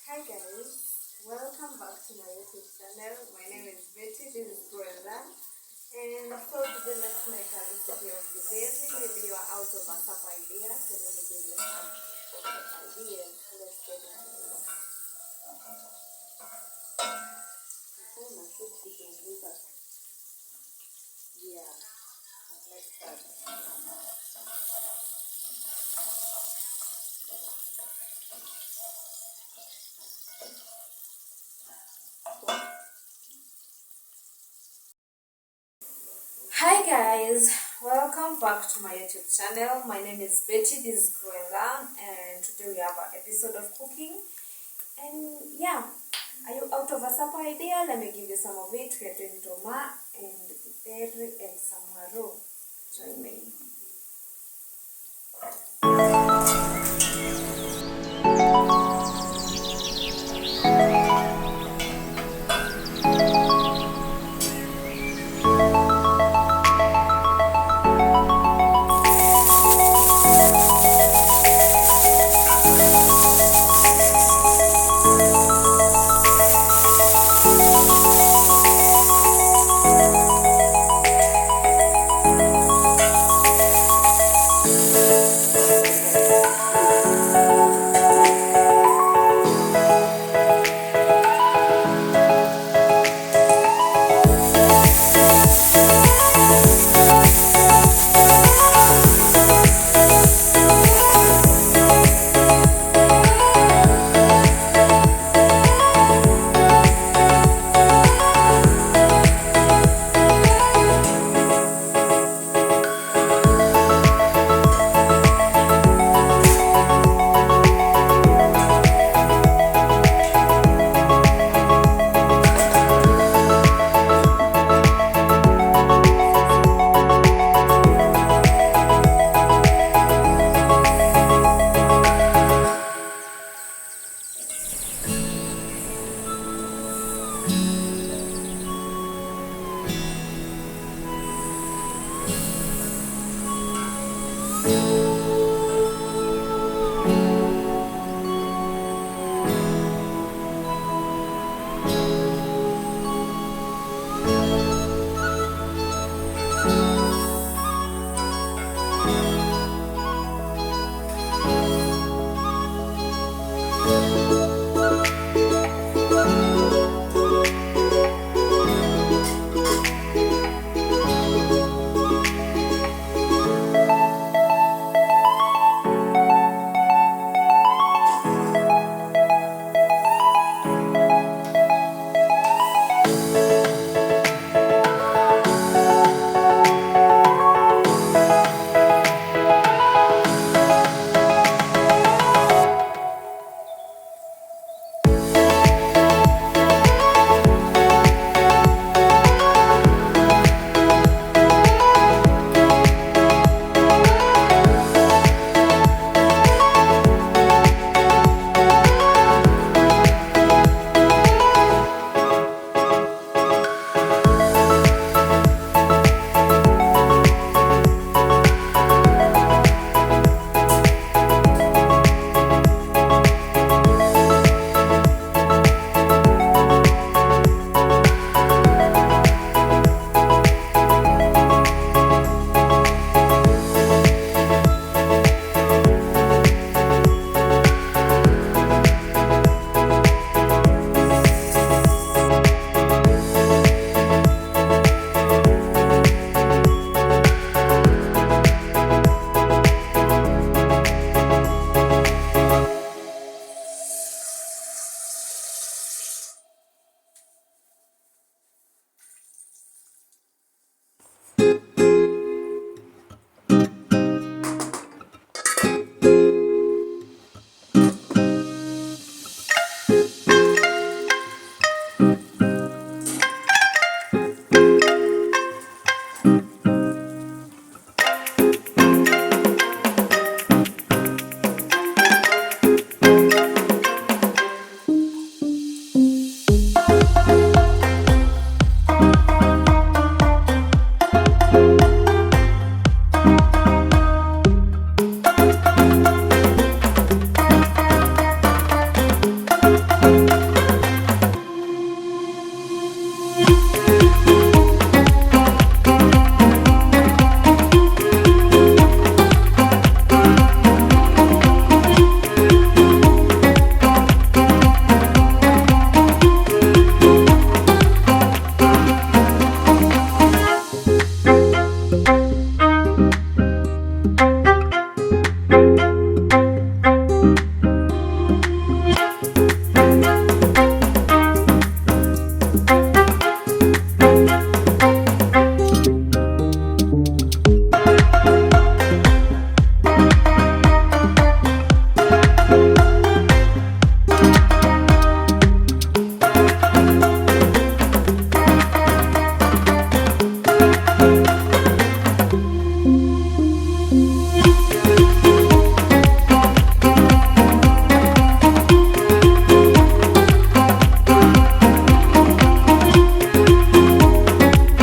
Hi guys, welcome back to my YouTube channel. My name is Betty, this is Brenda. And so today let's make a recipe of Githeri. Maybe you are out of a cup idea, so let me give you some ideas. Let's get into it. Yeah, let's start. Hi guys, welcome back to my YouTube channel. My name is Betty, this is Cruella, and today we have an episode of cooking. And yeah, are you out of a supper idea? Let me give you some of it. We are doing toma and githeri and some waru. Join me.